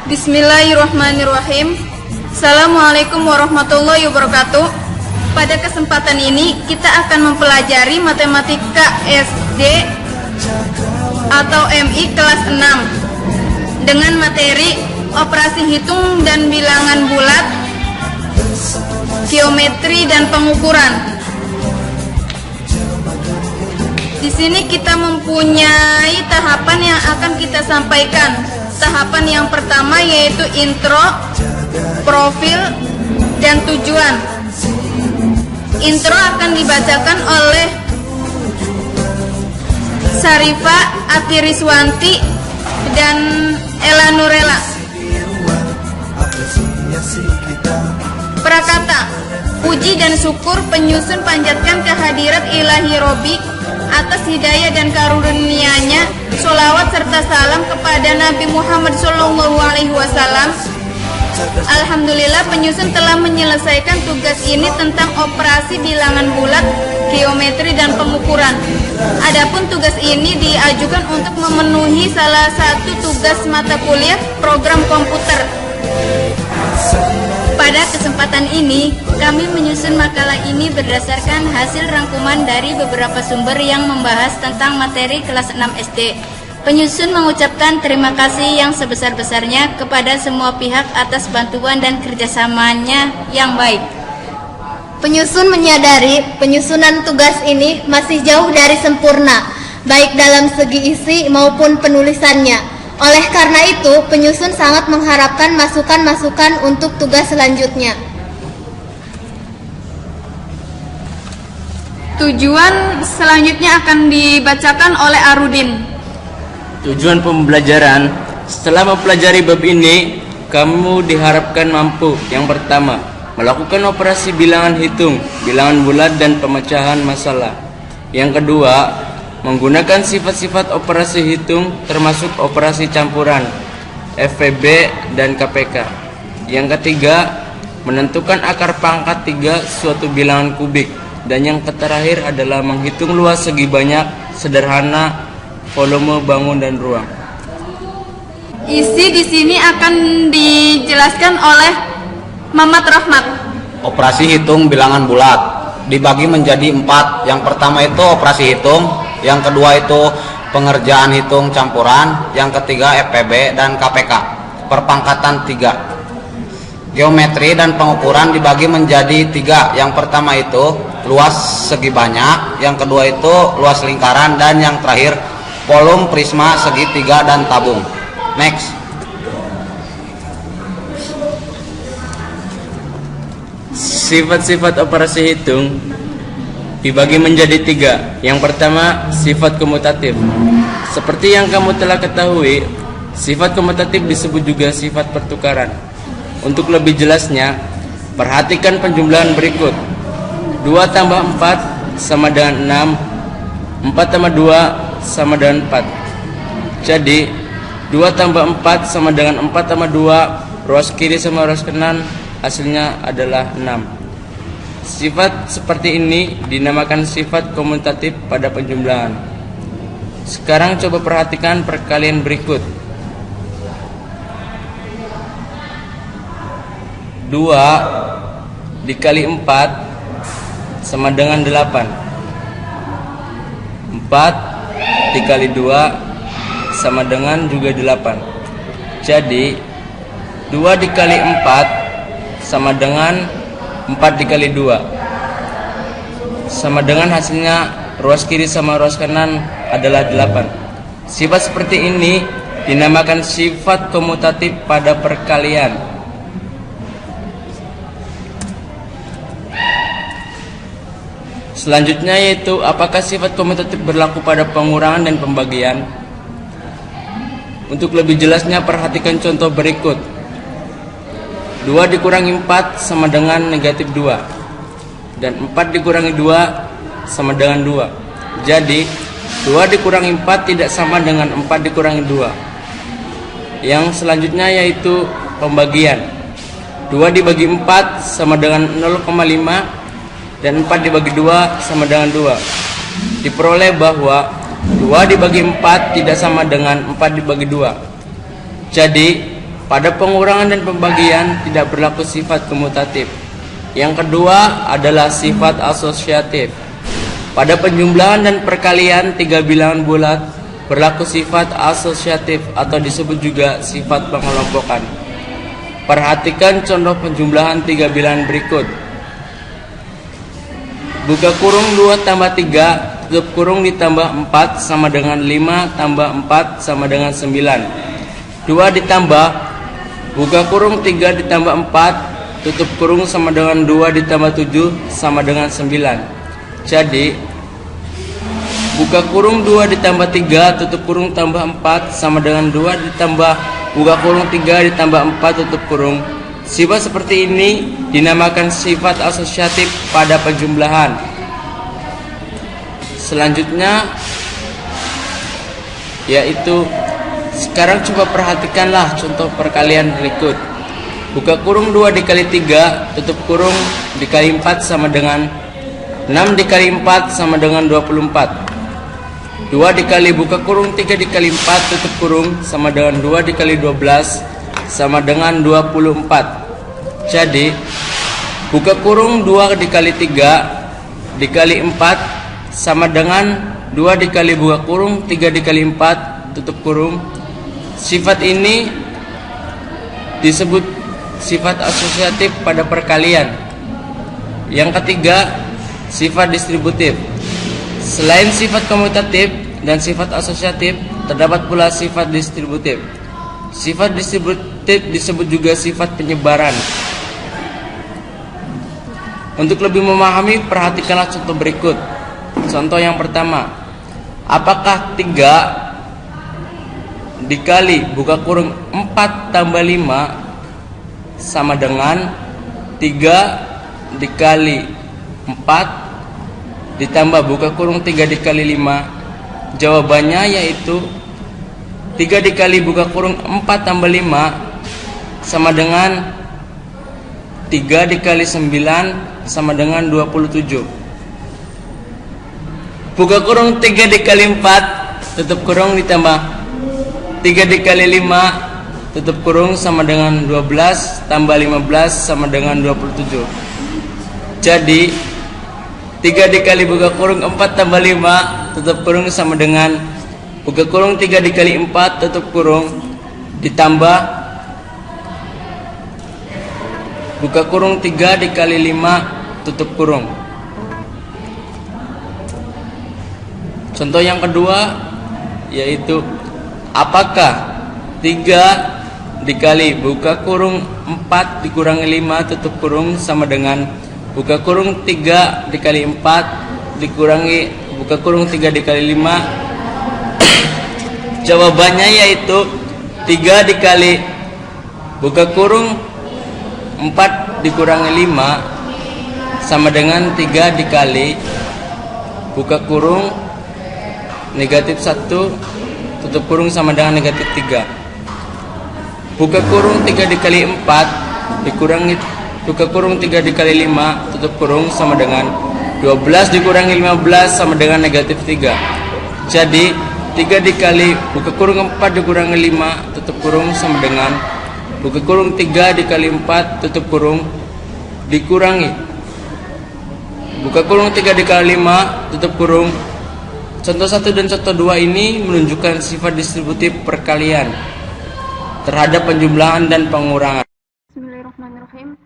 Bismillahirrahmanirrahim. Assalamualaikum warahmatullahi wabarakatuh. Pada kesempatan ini kita akan mempelajari matematika SD atau MI kelas 6 dengan materi operasi hitung dan bilangan bulat, geometri dan pengukuran. Di sini kita mempunyai tahapan yang akan kita sampaikan. Tahapan yang pertama yaitu intro, profil, dan tujuan. Intro akan dibacakan oleh Syarifah Atiriswanti dan Ella Nurella. Prakata, puji dan syukur penyusun panjatkan kehadirat ilahi Robi atas hidayah dan karunia-Nya, sholawat serta salam kepada Nabi Muhammad SAW. Alhamdulillah, penyusun telah menyelesaikan tugas ini tentang operasi bilangan bulat, geometri dan pengukuran. Adapun tugas ini diajukan untuk memenuhi salah satu tugas mata kuliah program komputer. Pada kesempatan ini, kami menyusun makalah ini berdasarkan hasil rangkuman dari beberapa sumber yang membahas tentang materi kelas 6 SD. Penyusun mengucapkan terima kasih yang sebesar-besarnya kepada semua pihak atas bantuan dan kerjasamanya yang baik. Penyusun menyadari penyusunan tugas ini masih jauh dari sempurna, baik dalam segi isi maupun penulisannya. Oleh karena itu, penyusun sangat mengharapkan masukan-masukan untuk tugas selanjutnya. Tujuan selanjutnya akan dibacakan oleh Arudin. Tujuan pembelajaran: setelah mempelajari bab ini, kamu diharapkan mampu: yang pertama, melakukan operasi bilangan hitung, bilangan bulat dan pemecahan masalah. Yang kedua, menggunakan sifat-sifat operasi hitung termasuk operasi campuran, FVB dan KPK. Yang ketiga, menentukan akar pangkat 3 suatu bilangan kubik. Dan yang terakhir adalah menghitung luas segi banyak, sederhana, volume bangun dan ruang. Isi di sini akan dijelaskan oleh Mamat Rahmat. Operasi hitung bilangan bulat dibagi menjadi 4. Yang pertama itu operasi hitung, yang kedua itu pengerjaan hitung campuran, yang ketiga FPB dan KPK, perpangkatan 3. Geometri dan pengukuran dibagi menjadi 3. Yang pertama itu luas segi banyak, yang kedua itu luas lingkaran, dan yang terakhir volume prisma segitiga dan tabung. Next. Sifat-sifat operasi hitung dibagi menjadi 3. Yang pertama, sifat komutatif. Seperti yang kamu telah ketahui, sifat komutatif disebut juga sifat pertukaran. Untuk lebih jelasnya, perhatikan penjumlahan berikut. 2 tambah 4 sama dengan 6. 4 tambah 2 sama dengan 4. Jadi, 2 tambah 4 sama dengan 4 tambah 2, ruas kiri sama ruas kanan, hasilnya adalah 6. Sifat seperti ini dinamakan sifat komutatif pada penjumlahan. Sekarang coba perhatikan perkalian berikut. 2 dikali 4 sama dengan 8. 4 dikali 2 sama dengan juga 8. Jadi 2 dikali 4 sama dengan 4 dikali 2, sama dengan hasilnya ruas kiri sama ruas kanan adalah 8. Sifat seperti ini dinamakan sifat komutatif pada perkalian. Selanjutnya yaitu apakah sifat komutatif berlaku pada pengurangan dan pembagian. Untuk lebih jelasnya perhatikan contoh berikut. 2 dikurangi 4 sama dengan negatif 2, dan 4 dikurangi 2 sama dengan 2. Jadi 2 dikurangi 4 tidak sama dengan 4 dikurangi 2. Yang selanjutnya yaitu pembagian. 2 dibagi 4 sama dengan 0,5, dan 4 dibagi 2 sama dengan 2. Diperoleh bahwa 2 dibagi 4 tidak sama dengan 4 dibagi 2. Jadi Pada pengurangan dan pembagian tidak berlaku sifat komutatif. Yang kedua adalah sifat asosiatif. Pada penjumlahan dan perkalian tiga bilangan bulat berlaku sifat asosiatif atau disebut juga sifat pengelompokan. Perhatikan contoh penjumlahan tiga bilangan berikut. Buka kurung 2 tambah 3 tutup kurung ditambah 4 sama dengan 5 tambah 4 sama dengan 9. 2 ditambah buka kurung 3 ditambah 4 tutup kurung sama dengan 2 ditambah 7 sama dengan 9. Jadi buka kurung 2 ditambah 3 tutup kurung tambah 4 sama dengan 2 ditambah buka kurung 3 ditambah 4 tutup kurung. Sifat seperti ini dinamakan sifat asosiatif pada penjumlahan. Selanjutnya yaitu sekarang coba perhatikanlah contoh perkalian berikut. Buka kurung 2 dikali 3 tutup kurung dikali 4 sama dengan 6 dikali 4 sama dengan 24. 2 dikali buka kurung 3 dikali 4 tutup kurung sama dengan 2 dikali 12 sama dengan 24. Jadi buka kurung 2 dikali 3 dikali 4 sama dengan 2 dikali buka kurung 3 dikali 4 tutup kurung. Sifat ini disebut sifat asosiatif pada perkalian. Yang ketiga, sifat distributif. Selain sifat komutatif dan sifat asosiatif, terdapat pula sifat distributif. Sifat distributif disebut juga sifat penyebaran. Untuk lebih memahami, perhatikanlah contoh berikut. Contoh yang pertama, apakah 3 dikali buka kurung 4 tambah 5 sama dengan 3 dikali 4 ditambah buka kurung 3 dikali 5? Jawabannya yaitu 3 dikali buka kurung 4 tambah 5 sama dengan 3 dikali 9 sama dengan 27. Buka kurung 3 dikali 4 tutup kurung ditambah 3 dikali 5 tutup kurung sama dengan 12 tambah 15 sama dengan 27. Jadi 3 dikali buka kurung 4 tambah 5 tutup kurung sama dengan buka kurung 3 dikali 4 tutup kurung ditambah buka kurung 3 dikali 5 tutup kurung. Contoh yang kedua yaitu apakah 3 dikali buka kurung 4 dikurangi 5 tutup kurung sama dengan buka kurung 3 dikali 4 dikurangi buka kurung 3 dikali 5? Jawabannya yaitu 3 dikali buka kurung 4 dikurangi 5 sama dengan 3 dikali buka kurung negatif 1 tutup kurung sama dengan negatif 3. Buka kurung 3 dikali 4 dikurangi buka kurung 3 dikali 5 tutup kurung sama dengan 12 dikurangi 15 sama dengan negatif 3. Jadi 3 dikali buka kurung 4 dikurangi 5 tutup kurung sama dengan buka kurung 3 dikali 4 tutup kurung dikurangi buka kurung 3 dikali 5 tutup kurung. Contoh 1 dan contoh 2 ini menunjukkan sifat distributif perkalian terhadap penjumlahan dan pengurangan. Bismillahirrahmanirrahim.